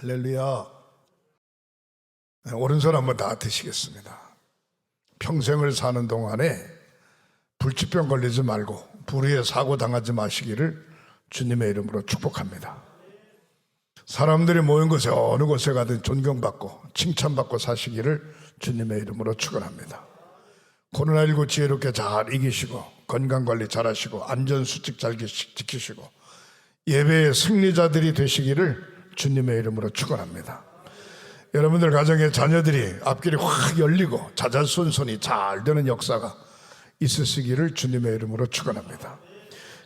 할렐루야. 오른손 한번 다 드시겠습니다. 평생을 사는 동안에 불치병 걸리지 말고 불의에 사고 당하지 마시기를 주님의 이름으로 축복합니다. 사람들이 모인 곳에 어느 곳에 가든 존경받고 칭찬받고 사시기를 주님의 이름으로 축원합니다. 코로나19 지혜롭게 잘 이기시고 건강관리 잘하시고 안전수칙 잘 지키시고 예배의 승리자들이 되시기를 주님의 이름으로 축원합니다. 여러분들 가정의 자녀들이 앞길이 확 열리고 자자손손이 잘 되는 역사가 있으시기를 주님의 이름으로 축원합니다.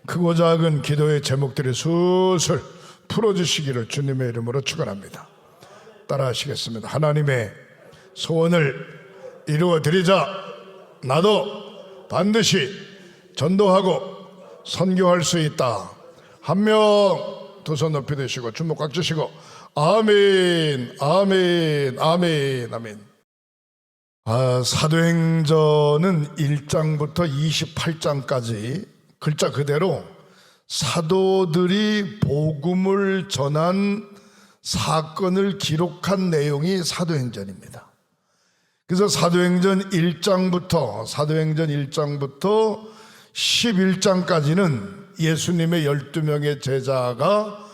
크고 작은 기도의 제목들이 술술 풀어주시기를 주님의 이름으로 축원합니다. 따라하시겠습니다. 하나님의 소원을 이루어드리자. 나도 반드시 전도하고 선교할 수 있다. 한 명 두 손 높이 드시고 주먹 꽉 쥐시고 아멘, 아멘, 아멘, 아멘. 사도행전은 1장부터 28장까지 글자 그대로 사도들이 복음을 전한 사건을 기록한 내용이 사도행전입니다. 그래서 사도행전 1장부터 11장까지는 예수님의 12명의 제자가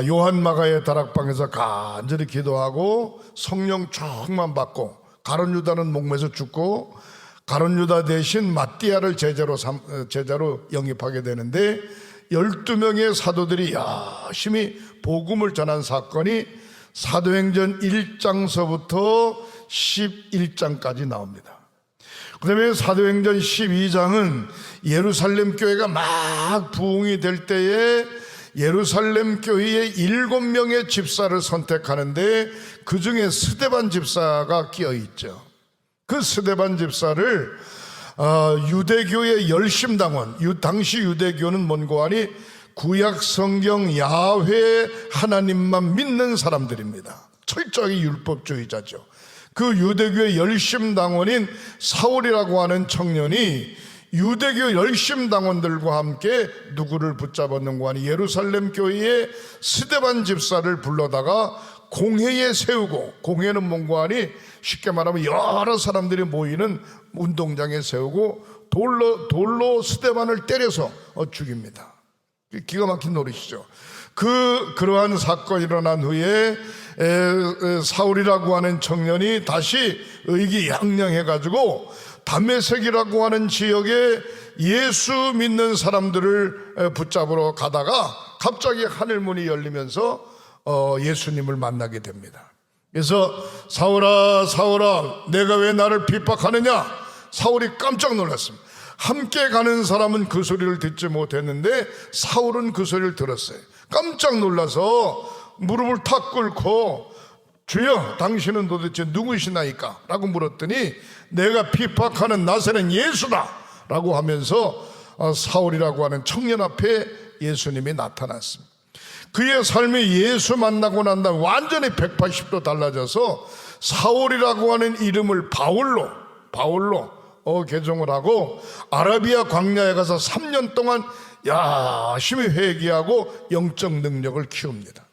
요한 마가의 다락방에서 간절히 기도하고 성령 충만 받고 가룟 유다는 목매서 죽고 가룟 유다 대신 마띠아를 제자로 영입하게 되는데 12명의 사도들이 열심히 복음을 전한 사건이 사도행전 1장서부터 11장까지 나옵니다. 그 다음에 사도행전 12장은 예루살렘 교회가 막 부흥이 될 때에 예루살렘 교회의 7명의 집사를 선택하는데 그 중에 스데반 집사가 끼어 있죠. 그 스데반 집사를 유대교의 열심당원, 당시 유대교는 뭔고 하니 구약 성경 야훼 하나님만 믿는 사람들입니다. 철저히 율법주의자죠. 그 유대교의 열심당원인 사울이라고 하는 청년이 유대교 열심당원들과 함께 누구를 붙잡았는가 하니 예루살렘 교회의 스데반 집사를 불러다가 공회에 세우고, 공회는 뭔가 하니 쉽게 말하면 여러 사람들이 모이는 운동장에 세우고 돌로 스데반을 때려서 죽입니다. 기가 막힌 노릇이죠. 그러한 사건이 일어난 후에 사울이라고 하는 청년이 다시 의기양양해가지고 다메섹이라고 하는 지역에 예수 믿는 사람들을 붙잡으러 가다가 갑자기 하늘문이 열리면서 예수님을 만나게 됩니다. 그래서 사울아, 사울아, 내가 왜 나를 핍박하느냐? 사울이 깜짝 놀랐습니다. 함께 가는 사람은 그 소리를 듣지 못했는데 사울은 그 소리를 들었어요. 깜짝 놀라서 무릎을 탁 꿇고 주여, 당신은 도대체 누구시나이까? 라고 물었더니 내가 핍박하는 나사렛 예수다 라고 하면서 사울이라고 하는 청년 앞에 예수님이 나타났습니다. 그의 삶이 예수 만나고 난 다음에 완전히 180도 달라져서 사울이라고 하는 이름을 바울로 개종을 하고 아라비아 광야에 가서 3년 동안 열심히 회개하고 영적 능력을 키웁니다.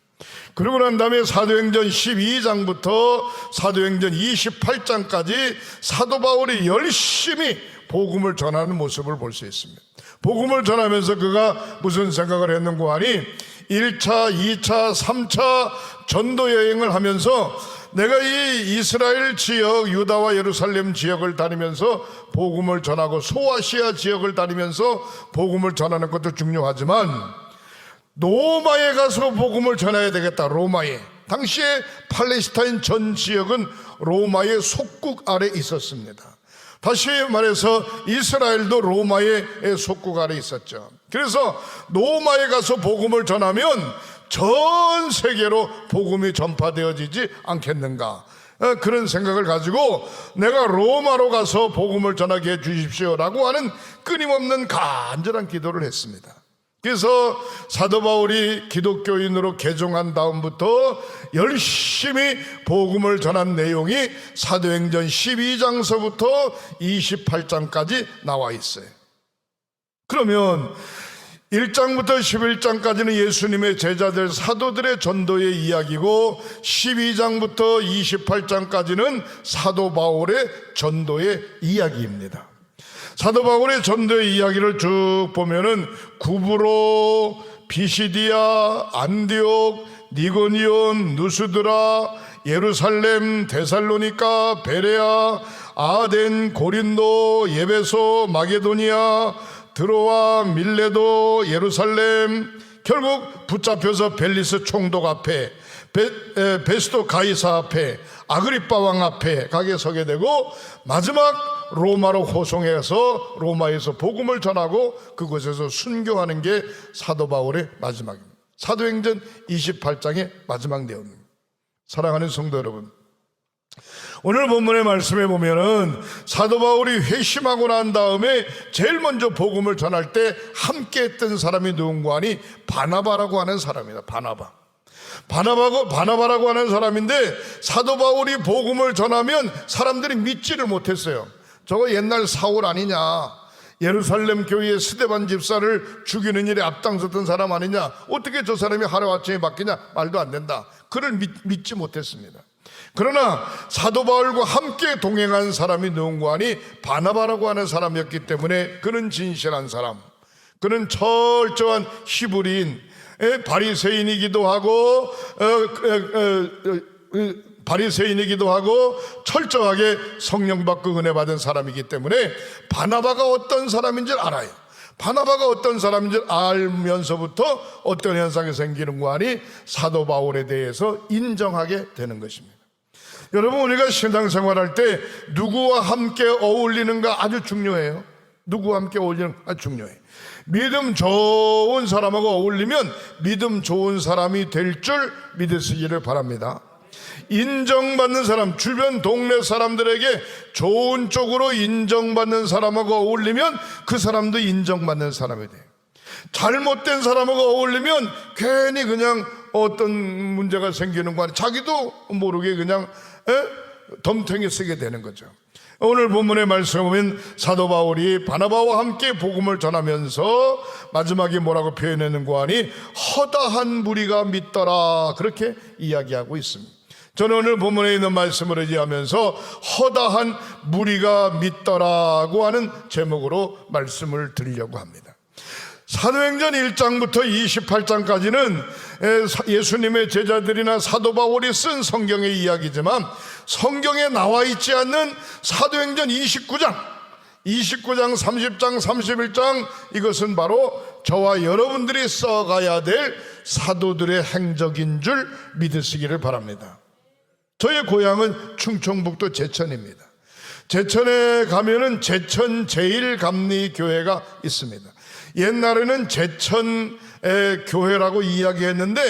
그러고 난 다음에 사도행전 12장부터 사도행전 28장까지 사도 바울이 열심히 복음을 전하는 모습을 볼 수 있습니다. 복음을 전하면서 그가 무슨 생각을 했는가 하니 1차, 2차, 3차 전도 여행을 하면서 내가 이 이스라엘 지역, 유다와 예루살렘 지역을 다니면서 복음을 전하고 소아시아 지역을 다니면서 복음을 전하는 것도 중요하지만 로마에 가서 복음을 전해야 되겠다. 로마에. 당시에 팔레스타인 전 지역은 로마의 속국 아래 있었습니다. 다시 말해서 이스라엘도 로마의 속국 아래 있었죠. 그래서 로마에 가서 복음을 전하면 전 세계로 복음이 전파되어지지 않겠는가, 그런 생각을 가지고 내가 로마로 가서 복음을 전하게 해주십시오라고 하는 끊임없는 간절한 기도를 했습니다. 그래서 사도 바울이 기독교인으로 개종한 다음부터 열심히 복음을 전한 내용이 사도행전 12장서부터 28장까지 나와 있어요. 그러면 1장부터 11장까지는 예수님의 제자들 사도들의 전도의 이야기고 12장부터 28장까지는 사도 바울의 전도의 이야기입니다. 사도 바울의 전도의 이야기를 쭉 보면은 구브로, 비시디아, 안디옥, 니고니온, 누스드라, 예루살렘, 데살로니가, 베레아, 아덴, 고린도, 예베소, 마게도니아, 드로아, 밀레도, 예루살렘, 결국 붙잡혀서 벨리스 총독 앞에, 베스토 가이사 앞에, 아그리빠 왕 앞에 가게 서게 되고, 마지막 로마로 호송해서 로마에서 복음을 전하고 그곳에서 순교하는 게 사도 바울의 마지막입니다. 사도행전 28장의 마지막 내용입니다. 사랑하는 성도 여러분, 오늘 본문의 말씀에 보면은 사도 바울이 회심하고 난 다음에 제일 먼저 복음을 전할 때 함께 했던 사람이 누군가 하니 바나바라고 하는 사람이다. 바나바라고 하는 사람인데, 사도 바울이 복음을 전하면 사람들이 믿지를 못했어요. 저거 옛날 사울 아니냐, 예루살렘 교회의 스데반 집사를 죽이는 일에 앞장섰던 사람 아니냐, 어떻게 저 사람이 하루아침에 바뀌냐, 말도 안 된다. 그를 믿지 못했습니다. 그러나 사도 바울과 함께 동행한 사람이 누군가 하니 바나바라고 하는 사람이었기 때문에 그는 진실한 사람, 그는 철저한 히브리인, 바리새인이기도 하고 철저하게 성령 받고 은혜 받은 사람이기 때문에 바나바가 어떤 사람인지 알아요. 바나바가 어떤 사람인지 알면서부터 어떤 현상이 생기는가 하니 사도 바울에 대해서 인정하게 되는 것입니다. 여러분, 우리가 신앙생활할 때 누구와 함께 어울리는가 아주 중요해요. 누구와 함께 어울리는 가 아주 중요해요. 믿음 좋은 사람하고 어울리면 믿음 좋은 사람이 될 줄 믿으시기를 바랍니다. 인정받는 사람, 주변 동네 사람들에게 좋은 쪽으로 인정받는 사람하고 어울리면 그 사람도 인정받는 사람이 돼요. 잘못된 사람하고 어울리면 괜히 그냥 어떤 문제가 생기는 거 아니에요. 자기도 모르게 그냥 덤탱이 쓰게 되는 거죠. 오늘 본문의 말씀에 보면 사도 바울이 바나바와 함께 복음을 전하면서 마지막에 뭐라고 표현했는가 하니 허다한 무리가 믿더라, 그렇게 이야기하고 있습니다. 저는 오늘 본문에 있는 말씀을 의지하면서 허다한 무리가 믿더라고 하는 제목으로 말씀을 드리려고 합니다. 사도행전 1장부터 28장까지는 예수님의 제자들이나 사도 바울이 쓴 성경의 이야기지만 성경에 나와 있지 않는 사도행전 29장, 30장, 31장, 이것은 바로 저와 여러분들이 써가야 될 사도들의 행적인 줄 믿으시기를 바랍니다. 저의 고향은 충청북도 제천입니다. 제천에 가면은 제천 제1감리교회가 있습니다. 옛날에는 제천의 교회라고 이야기했는데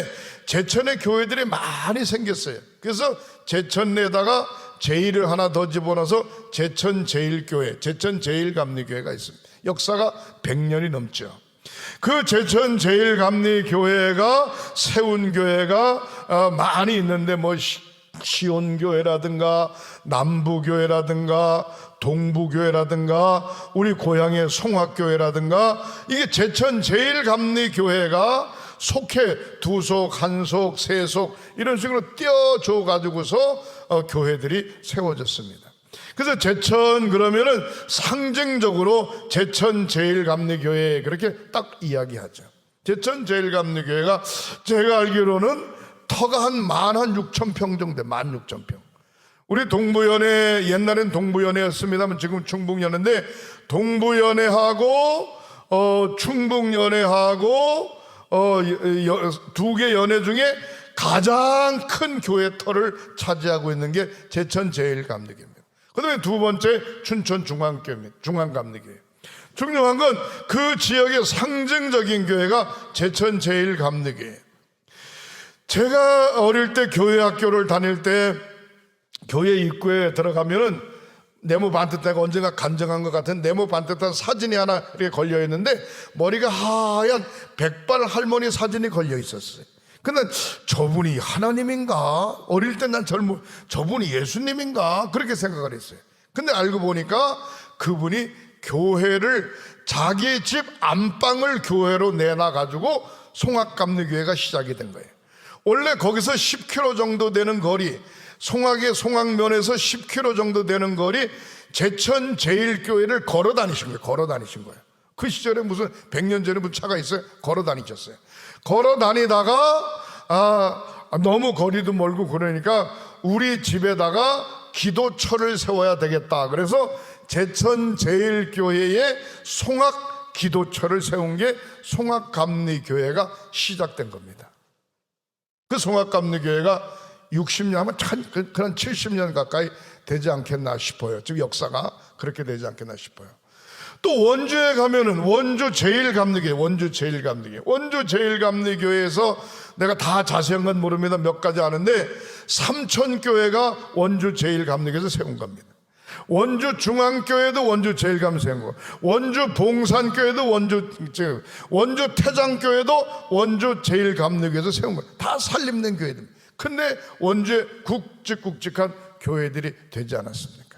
제천의 교회들이 많이 생겼어요. 그래서 제천 내다가 제1을 하나 더 집어넣어서 제천 제1교회, 제천 제1감리교회가 있습니다. 역사가 100년이 넘죠. 그 제천 제1감리교회가 세운 교회가 많이 있는데 뭐 시온교회라든가 남부교회라든가 동부교회라든가 우리 고향의 송악교회라든가, 이게 제천 제1감리교회가 속해 두속, 한속, 세속 이런 식으로 띄어줘 가지고서 교회들이 세워졌습니다. 그래서 제천 그러면은 상징적으로 제천 제1감리교회 그렇게 딱 이야기하죠. 제천 제1감리교회가 제가 알기로는 터가 한 16,000평 정도, 16,000평. 우리 동부연회, 옛날엔 동부연회였습니다만 지금 충북연회인데, 동부연회하고 충북연회하고 두 개 연회 중에 가장 큰 교회 터를 차지하고 있는 게 제천 제1감리교회입니다. 그 다음에 두 번째 춘천 중앙감리교회. 중요한 건 그 지역의 상징적인 교회가 제천 제1감리교회. 제가 어릴 때 교회 학교를 다닐 때 교회 입구에 들어가면은 네모 반듯하고 언젠가 간증한 것 같은 네모 반듯한 사진이 하나 이렇게 걸려 있는데 머리가 하얀 백발 할머니 사진이 걸려 있었어요. 근데 저분이 하나님인가? 어릴 때 난 저분이 예수님인가? 그렇게 생각을 했어요. 근데 알고 보니까 그분이 교회를 자기 집 안방을 교회로 내놔가지고 송악감리교회가 시작이 된 거예요. 원래 거기서 10km 정도 되는 거리, 송악의 송악면에서 10km 정도 되는 거리 제천 제일교회를 걸어 다니신 거예요. 그 시절에 무슨 100년 전에 무슨 차가 있어요? 걸어 다니셨어요. 걸어 다니다가 너무 거리도 멀고 그러니까 우리 집에다가 기도처를 세워야 되겠다. 그래서 제천 제일교회에 송악 기도처를 세운 게 송악감리교회가 시작된 겁니다. 그 송악감리교회가 60년 하면 그런 70년 가까이 되지 않겠나 싶어요. 지금 역사가 그렇게 되지 않겠나 싶어요. 또 원주에 가면은 원주 제일감리교회에서 내가 다 자세한 건 모릅니다. 몇 가지 아는데 삼천교회가 원주 제일감리교회에서 세운 겁니다. 원주 중앙교회도 원주 제일감리 세운 거, 원주 봉산교회도 원주 태장교회도 원주 제일감리교회에서 세운 거, 다 살림된 교회들입니다. 근데 원주에 굵직굵직한 교회들이 되지 않았습니까?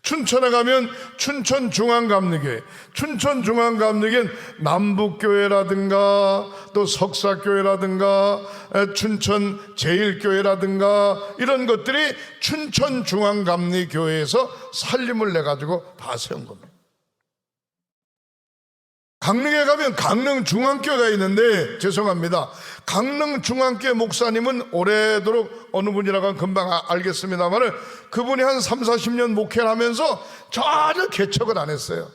춘천에 가면 춘천중앙감리교회, 춘천중앙감리교회는 남북교회라든가 또 석사교회라든가 춘천제일교회라든가 이런 것들이 춘천중앙감리교회에서 살림을 내가지고 다 세운 겁니다. 강릉에 가면 강릉중앙교회가 있는데, 죄송합니다, 강릉중앙교회 목사님은 오래도록 어느 분이라고 하면 금방 알겠습니다만 그분이 한 30-40년 목회를 하면서 전혀 개척을 안 했어요.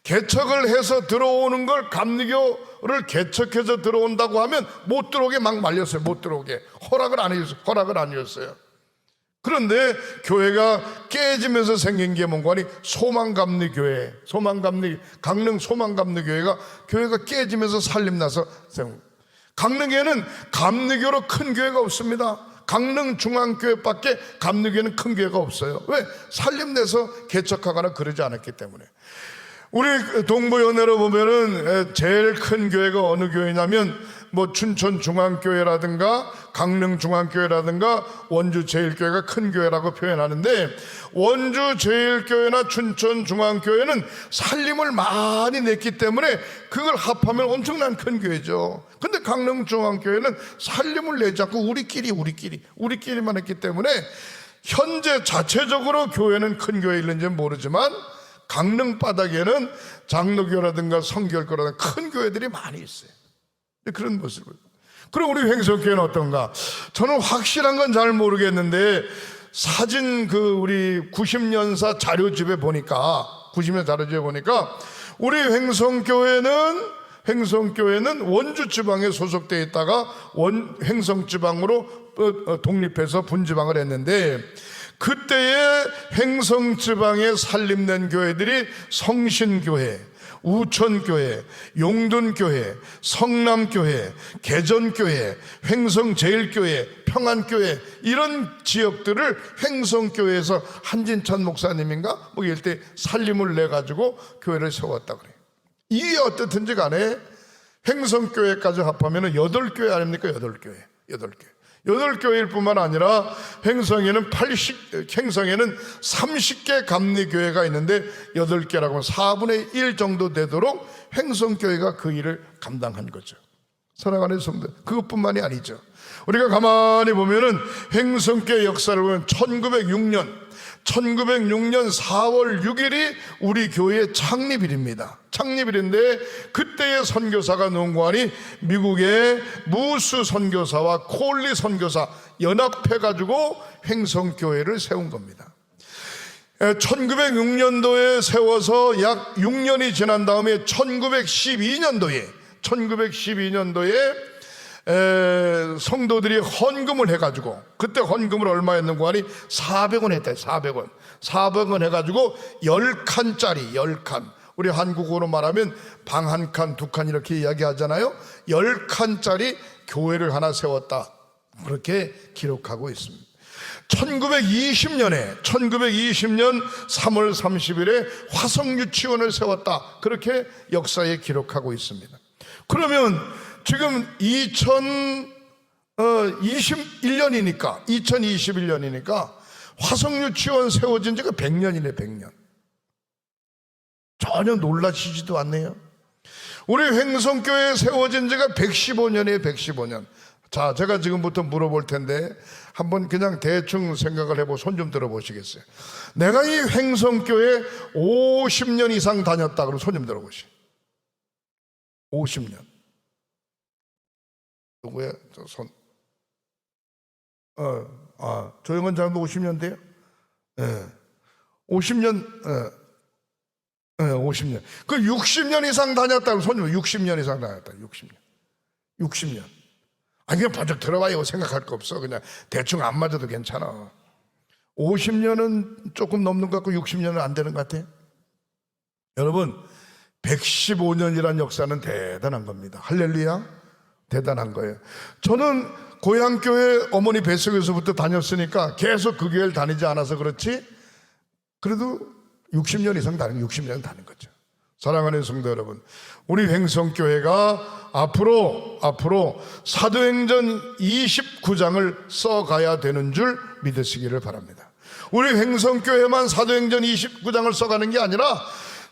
개척을 해서 들어오는 걸, 감리교를 개척해서 들어온다고 하면 못 들어오게 막 말렸어요. 못 들어오게 허락을 안 해줬어요. 그런데 교회가 깨지면서 생긴 게 뭔가 하니 소망감리교회, 강릉 소망감리교회가 교회가 깨지면서 살림나서 세운. 강릉에는 감리교로 큰 교회가 없습니다. 강릉중앙교회밖에 감리교회는 큰 교회가 없어요. 왜? 살림내서 개척하거나 그러지 않았기 때문에. 우리 동부연회로 보면은 제일 큰 교회가 어느 교회냐면 춘천중앙교회라든가 강릉중앙교회라든가 원주제일교회가 큰 교회라고 표현하는데, 원주제일교회나 춘천중앙교회는 살림을 많이 냈기 때문에 그걸 합하면 엄청난 큰 교회죠. 근데 강릉중앙교회는 살림을 내지 않고 우리끼리만 했기 때문에 현재 자체적으로 교회는 큰 교회일는지 모르지만 강릉 바닥에는 장로교라든가 성결교라든가 큰 교회들이 많이 있어요. 그런 모습을. 그럼 우리 횡성교회는 어떤가? 저는 확실한 건 잘 모르겠는데 사진 우리 90년사 자료집에 보니까 우리 횡성교회는 원주지방에 소속되어 있다가 횡성지방으로 독립해서 분지방을 했는데, 그때의 횡성지방에 살림낸 교회들이 성신교회, 우천교회, 용둔교회, 성남교회, 개전교회, 횡성제일교회, 평안교회, 이런 지역들을 횡성교회에서 한진찬 목사님인가 이때 살림을 내가지고 교회를 세웠다 그래요. 이게 어떻든지 간에 횡성교회까지 합하면 8교회 아닙니까? 8교회. 8교회일 뿐만 아니라 횡성에는 30개 감리교회가 있는데 8개라고 하면 4분의 1 정도 되도록 횡성교회가 그 일을 감당한 거죠. 사랑하는 성도, 그것뿐만이 아니죠. 우리가 가만히 보면은 횡성교회 역사를 보면 1906년 4월 6일이 우리 교회의 창립일입니다. 창립일인데 그때의 선교사가 누군가니 미국의 무스 선교사와 콜리 선교사 연합해가지고 횡성교회를 세운 겁니다. 1906년도에 세워서 약 6년이 지난 다음에 1912년도에 성도들이 헌금을 해가지고, 그때 헌금을 얼마 했는고 하니 400원 했다. 400원 해가지고 10칸짜리, 우리 한국어로 말하면 방 1칸, 2칸 이렇게 이야기하잖아요. 10칸짜리 교회를 하나 세웠다, 그렇게 기록하고 있습니다. 1920년 3월 30일에 화성유치원을 세웠다, 그렇게 역사에 기록하고 있습니다. 그러면 지금 2021년이니까 화성유치원 세워진 지가 100년이네. 100년. 전혀 놀라시지도 않네요. 우리 횡성교회 세워진 지가 115년이에요. 115년. 자, 제가 지금부터 물어볼 텐데 한번 그냥 대충 생각을 해보고 손 좀 들어보시겠어요? 내가 이 횡성교회 50년 이상 다녔다 그러면 손 좀 들어보시죠. 50년. 누구야? 저 손. 조영은 장도 50년 돼요? 50년, 50년. 그 60년 이상 다녔다고 손 좀, 60년 이상 다녔다. 60년. 아니, 그냥 번쩍 들어봐요. 생각할 거 없어. 그냥 대충 안 맞아도 괜찮아. 50년은 조금 넘는 것 같고 60년은 안 되는 것 같아요. 여러분, 115년이란 역사는 대단한 겁니다. 할렐루야. 대단한 거예요. 저는 고향교회 어머니 뱃속에서부터 다녔으니까 계속 그 교회를 다니지 않아서 그렇지, 그래도 60년 이상 다닌, 60년 다닌 거죠. 사랑하는 성도 여러분, 우리 횡성교회가 앞으로 사도행전 29장을 써가야 되는 줄 믿으시기를 바랍니다. 우리 횡성교회만 사도행전 29장을 써가는 게 아니라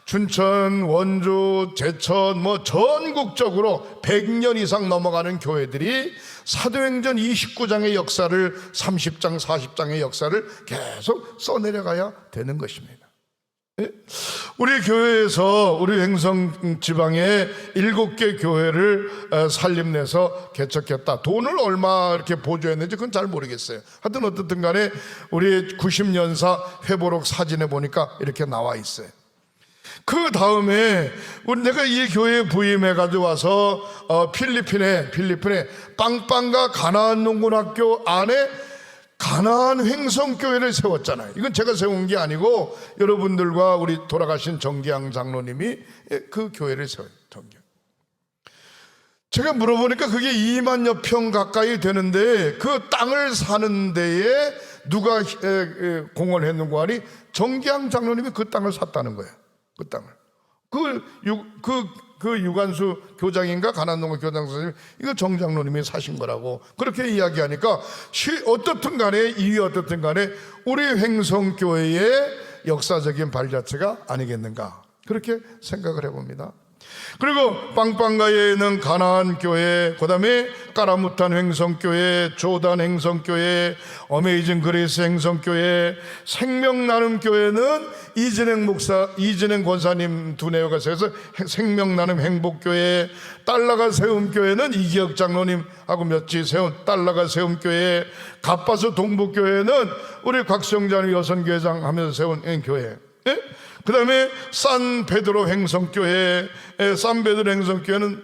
춘천, 원주, 제천 전국적으로 100년 이상 넘어가는 교회들이 사도행전 29장의 역사를, 30장, 40장의 역사를 계속 써내려가야 되는 것입니다. 우리 교회에서, 우리 횡성 지방에 7개 교회를 살림내서 개척했다. 돈을 얼마 이렇게 보조했는지 그건 잘 모르겠어요. 하여튼 어떻든 간에 우리 90년사 회보록 사진에 보니까 이렇게 나와 있어요. 그 다음에 내가 이 교회에 부임해가지고 와서 필리핀에 빵빵가 가나안 농군학교 안에 가나안 횡성교회를 세웠잖아요. 이건 제가 세운 게 아니고 여러분들과 우리 돌아가신 정기양 장로님이 그 교회를 세워요. 제가 물어보니까 그게 2만여 평 가까이 되는데 그 땅을 사는 데에 누가 공헌을 했는가 하니 정기양 장로님이 그 땅을 샀다는 거예요. 그 땅을. 그 유관수 교장인가 가난농가 교장 선생님, 이거 정 장로님이 사신 거라고 그렇게 이야기하니까 어떻든 간에 이유 어떻든 간에 우리 횡성교회의 역사적인 발자취가 아니겠는가 그렇게 생각을 해봅니다. 그리고 빵빵가에는 가나안 교회, 그 다음에 까라무탄 횡성교회, 조단 횡성교회, 어메이징 그레이스 횡성교회, 생명나눔 교회는 이진행 권사님 두뇌가 세워서 생명나눔 행복교회, 딸라가 세움교회는 이기혁 장로님하고 몇지 세운 딸라가 세움교회, 갓바스 동북교회는 우리 곽성장 여선교회장 하면서 세운 교회. 그 다음에 산베드로 횡성교회, 산베드로 횡성교회는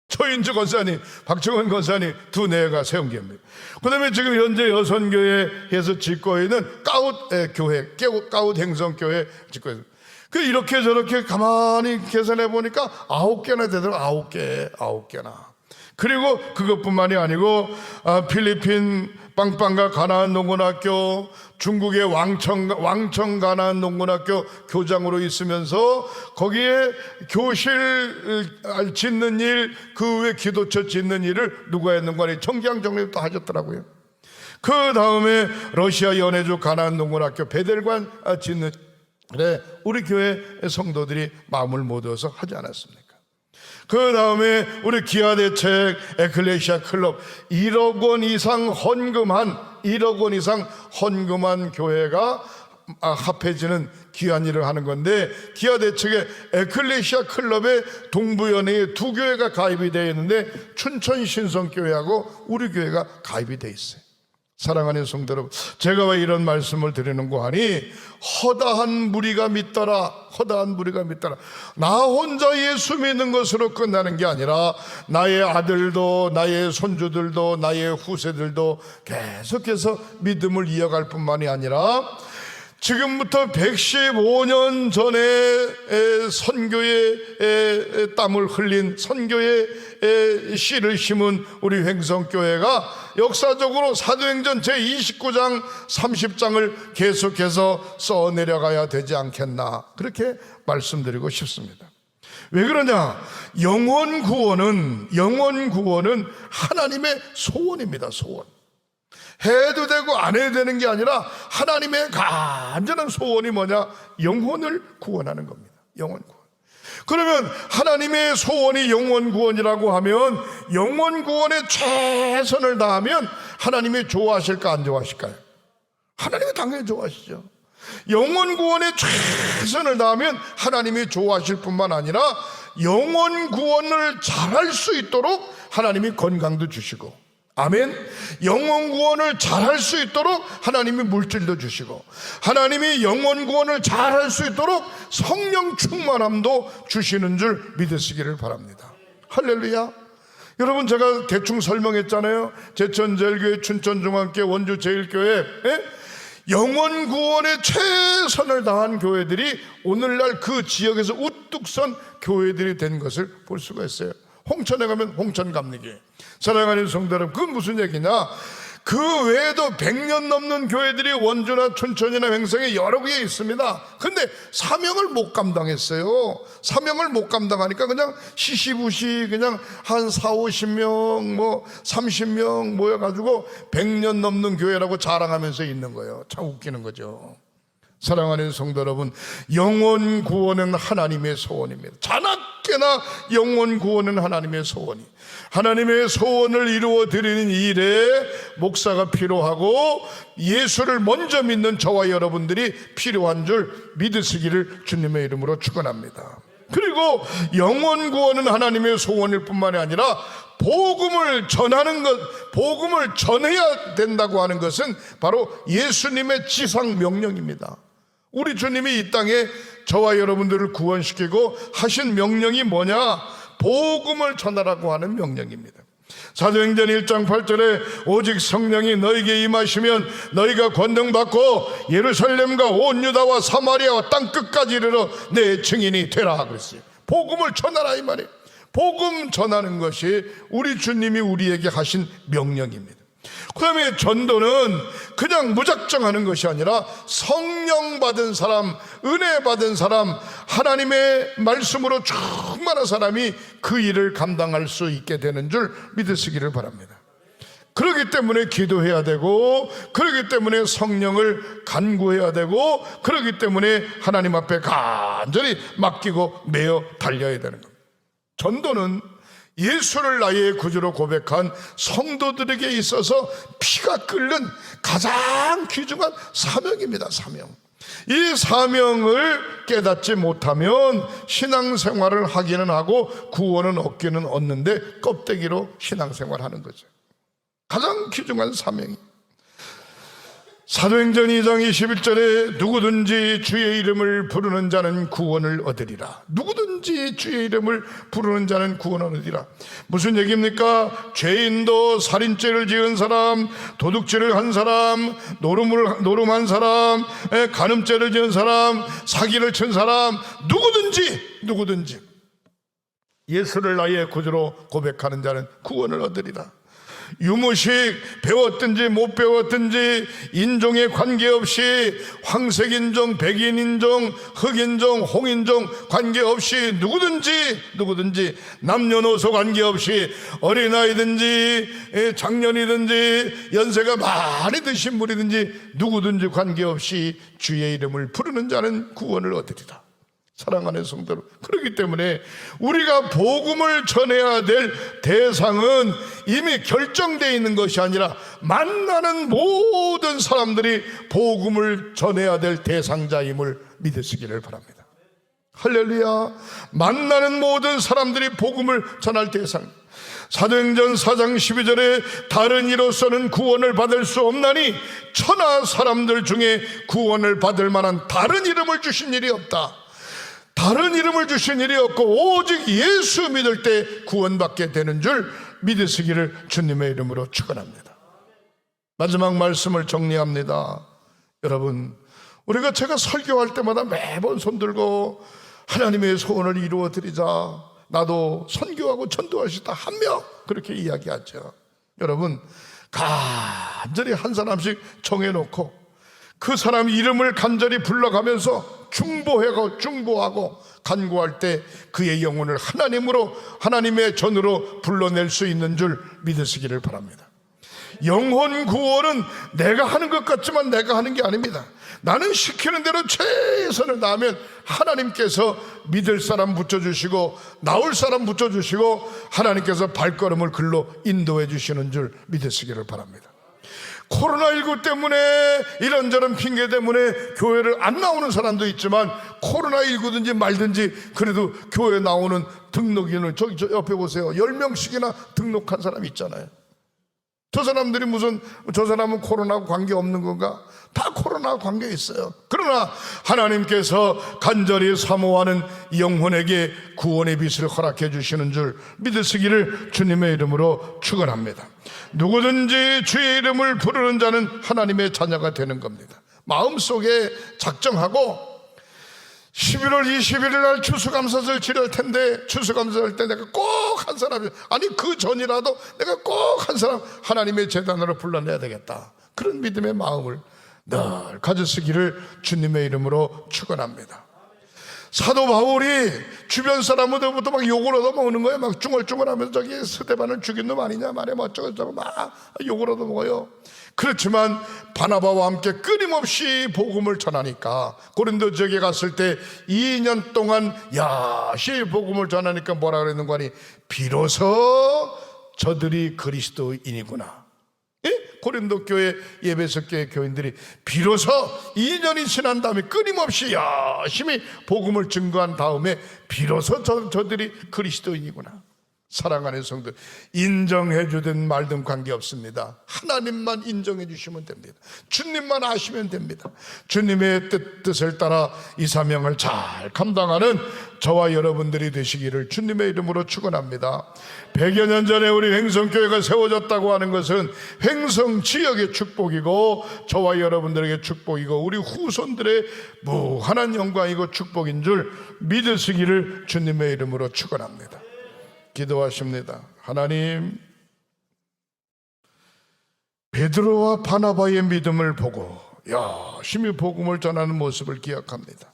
초인주 권사님, 박정원 권사님 두뇌가 세운 교회입니다. 그 다음에 지금 현재 여선교회에서 짓고 있는 까웃 횡성교회 짓고 있습니다. 이렇게 저렇게 가만히 계산해 보니까 9개나 되더라고요. 9개나. 그리고 그것뿐만이 아니고 필리핀 빵빵가 가나안 농군학교, 중국의 왕청 가나안 농군학교 교장으로 있으면서 거기에 교실 짓는 일, 그 외 기도처 짓는 일을 누가 했는가 하니 정기양 장로님도 하셨더라고요. 그 다음에 러시아 연해주 가나안 농군학교 베델관 짓는 일에 우리 교회 성도들이 마음을 모아서 하지 않았습니까? 그 다음에 우리 기아대책 에클레시아 클럽 1억 원 이상 헌금한 교회가 합해지는 귀한 일을 하는 건데, 기아대책의 에클레시아 클럽의 동부연회에 2교회가 가입이 되어 있는데 춘천 신성교회하고 우리 교회가 가입이 되어 있어요. 사랑하는 성도 여러분, 제가 왜 이런 말씀을 드리는고 하니 허다한 무리가 믿더라. 나 혼자 예수 믿는 것으로 끝나는 게 아니라 나의 아들도, 나의 손주들도, 나의 후세들도 계속해서 믿음을 이어갈 뿐만이 아니라 지금부터 115년 전에 선교의 땀을 흘린, 선교의 씨를 심은 우리 횡성교회가 역사적으로 사도행전 제29장 30장을 계속해서 써내려가야 되지 않겠나, 그렇게 말씀드리고 싶습니다. 왜 그러냐? 영원 구원은 하나님의 소원입니다. 소원. 해도 되고 안 해도 되는 게 아니라 하나님의 간절한 소원이 뭐냐? 영혼을 구원하는 겁니다. 영원 구원. 그러면 하나님의 소원이 영원 구원이라고 하면 영원 구원에 최선을 다하면 하나님이 좋아하실까 안 좋아하실까요? 하나님이 당연히 좋아하시죠. 영원 구원에 최선을 다하면 하나님이 좋아하실 뿐만 아니라 영원 구원을 잘할 수 있도록 하나님이 건강도 주시고, 아멘. 영원 구원을 잘할 수 있도록 하나님이 물질도 주시고, 하나님이 영원 구원을 잘할 수 있도록 성령 충만함도 주시는 줄 믿으시기를 바랍니다. 할렐루야. 여러분, 제가 대충 설명했잖아요. 제천제일교회, 춘천중앙교회, 원주제일교회, 영원 구원에 최선을 다한 교회들이 오늘날 그 지역에서 우뚝 선 교회들이 된 것을 볼 수가 있어요. 홍천에 가면 홍천감리교회. 사랑하는 성도 여러분, 그건 무슨 얘기냐? 그 외에도 100년 넘는 교회들이 원주나 춘천이나 횡성에 여러 개에 있습니다. 근데 사명을 못 감당했어요. 사명을 못 감당하니까 그냥 시시부시 그냥 한 40-50명 뭐 30명 모여가지고 100년 넘는 교회라고 자랑하면서 있는 거예요. 참 웃기는 거죠. 사랑하는 성도 여러분, 영원 구원은 하나님의 소원입니다. 자나깨나 영원 구원은 하나님의 소원이, 하나님의 소원을 이루어 드리는 일에 목사가 필요하고 예수를 먼저 믿는 저와 여러분들이 필요한 줄 믿으시기를 주님의 이름으로 축원합니다. 그리고 영원 구원은 하나님의 소원일 뿐만이 아니라 복음을 전하는 것, 복음을 전해야 된다고 하는 것은 바로 예수님의 지상 명령입니다. 우리 주님이 이 땅에 저와 여러분들을 구원시키고 하신 명령이 뭐냐? 복음을 전하라고 하는 명령입니다. 사도행전 1장 8절에 오직 성령이 너에게 임하시면 너희가 권능받고 예루살렘과 온 유다와 사마리아와 땅끝까지 이르러 내 증인이 되라 그랬어요. 복음을 전하라 이 말이에요. 복음 전하는 것이 우리 주님이 우리에게 하신 명령입니다. 그 다음에 전도는 그냥 무작정 하는 것이 아니라 성령 받은 사람, 은혜 받은 사람, 하나님의 말씀으로 충만한 사람이 그 일을 감당할 수 있게 되는 줄 믿으시기를 바랍니다. 그렇기 때문에 기도해야 되고, 그렇기 때문에 성령을 간구해야 되고, 그렇기 때문에 하나님 앞에 간절히 맡기고 매어 달려야 되는 겁니다. 전도는 예수를 나의 구주로 고백한 성도들에게 있어서 피가 끓는 가장 귀중한 사명입니다. 사명. 이 사명을 깨닫지 못하면 신앙생활을 하기는 하고 구원은 얻기는 얻는데 껍데기로 신앙생활하는 거죠. 가장 귀중한 사명이. 사도행전 2장 21절에 누구든지 주의 이름을 부르는 자는 구원을 얻으리라. 누구든지 주의 이름을 부르는 자는 구원을 얻으리라. 무슨 얘기입니까? 죄인도, 살인죄를 지은 사람, 도둑질을 한 사람, 노름한 사람, 간음죄를 지은 사람, 사기를 친 사람, 누구든지 예수를 나의 구주로 고백하는 자는 구원을 얻으리라. 유무식 배웠든지 못 배웠든지 인종에 관계없이 황색인종, 백인인종, 흑인종, 홍인종 관계없이 누구든지 남녀노소 관계없이 어린아이든지 장년이든지 연세가 많이 드신 분이든지 누구든지 관계없이 주의 이름을 부르는 자는 구원을 얻으리라. 사랑하는 성도들, 그렇기 때문에 우리가 복음을 전해야 될 대상은 이미 결정되어 있는 것이 아니라 만나는 모든 사람들이 복음을 전해야 될 대상자임을 믿으시기를 바랍니다. 할렐루야. 만나는 모든 사람들이 복음을 전할 대상. 사도행전 4장 12절에 다른 이로서는 구원을 받을 수 없나니 천하 사람들 중에 구원을 받을 만한 다른 이름을 주신 일이 없다. 다른 이름을 주신 일이 없고 오직 예수 믿을 때 구원받게 되는 줄 믿으시기를 주님의 이름으로 축원합니다. 마지막 말씀을 정리합니다. 여러분, 제가 설교할 때마다 매번 손들고 하나님의 소원을 이루어 드리자, 나도 선교하고 전도할 수 있다, 한 명 그렇게 이야기하죠. 여러분, 간절히 한 사람씩 정해놓고 그 사람 이름을 간절히 불러가면서 중보하고 간구할 때 그의 영혼을 하나님의 전으로 불러낼 수 있는 줄 믿으시기를 바랍니다. 영혼 구원은 내가 하는 것 같지만 내가 하는 게 아닙니다. 나는 시키는 대로 최선을 다하면 하나님께서 믿을 사람 붙여주시고 나올 사람 붙여주시고 하나님께서 발걸음을 글로 인도해 주시는 줄 믿으시기를 바랍니다. 코로나19 때문에 이런저런 핑계 때문에 교회를 안 나오는 사람도 있지만 코로나19든지 말든지 그래도 교회 나오는 등록인을 저 옆에 보세요. 10명씩이나 등록한 사람이 있잖아요. 저 사람들이 무슨 저 사람은 코로나하고 관계없는 건가? 다 코로나하고 관계 있어요. 그러나 하나님께서 간절히 사모하는 영혼에게 구원의 빛을 허락해 주시는 줄 믿으시기를 주님의 이름으로 축원합니다. 누구든지 주의 이름을 부르는 자는 하나님의 자녀가 되는 겁니다. 마음속에 작정하고 11월 21일 날 추수감사절 지낼 텐데 추수감사절 때 내가 꼭 한 사람, 아니 그 전이라도 내가 꼭 한 사람 하나님의 재단으로 불러내야 되겠다. 그런 믿음의 마음을 늘 가지시기를 주님의 이름으로 축원합니다. 사도 바울이 주변 사람들부터 막 욕을 얻어먹는 거예요. 막 중얼중얼하면서 저기 스데반을 죽인 놈 아니냐 말이야 뭐 어쩌고저쩌고 막 욕을 얻어먹어요. 그렇지만 바나바와 함께 끊임없이 복음을 전하니까 고린도 지역에 갔을 때 2년 동안 야시 복음을 전하니까 뭐라 그랬는 거니? 비로소 저들이 그리스도인이구나. 고린도 교회 예배석 교회 교인들이 비로소 2년이 지난 다음에 끊임없이 열심히 복음을 증거한 다음에 비로소 저들이 그리스도인이구나. 사랑하는 성도, 인정해 주든 말든 관계없습니다. 하나님만 인정해 주시면 됩니다. 주님만 아시면 됩니다. 주님의 뜻을 따라 이 사명을 잘 감당하는 저와 여러분들이 되시기를 주님의 이름으로 축원합니다. 100여 년 전에 우리 횡성교회가 세워졌다고 하는 것은 횡성 지역의 축복이고 저와 여러분들에게 축복이고 우리 후손들의 무한한 영광이고 축복인 줄 믿으시기를 주님의 이름으로 축원합니다. 기도하십니다. 하나님, 베드로와 바나바의 믿음을 보고 열심히 복음을 전하는 모습을 기억합니다.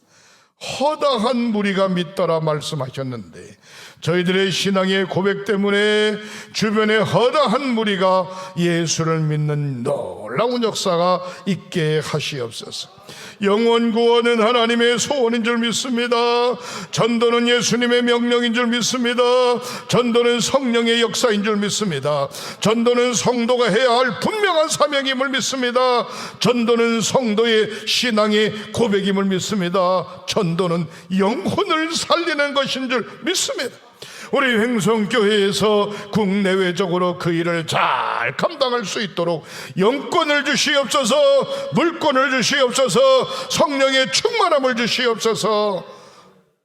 허다한 무리가 믿더라 말씀하셨는데 저희들의 신앙의 고백 때문에 주변에 허다한 무리가 예수를 믿는 놀라운 역사가 있게 하시옵소서. 영원 구원은 하나님의 소원인 줄 믿습니다. 전도는 예수님의 명령인 줄 믿습니다. 전도는 성령의 역사인 줄 믿습니다. 전도는 성도가 해야 할 분명한 사명임을 믿습니다. 전도는 성도의 신앙의 고백임을 믿습니다. 전도는 영혼을 살리는 것인 줄 믿습니다. 우리 횡성교회에서 국내외적으로 그 일을 잘 감당할 수 있도록 영권을 주시옵소서, 물권을 주시옵소서, 성령의 충만함을 주시옵소서,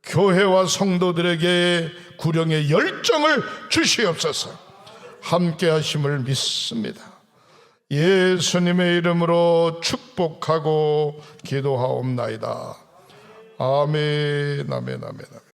교회와 성도들에게 구령의 열정을 주시옵소서. 함께 하심을 믿습니다. 예수님의 이름으로 축복하고 기도하옵나이다. 아멘, 아멘, 아멘, 아멘.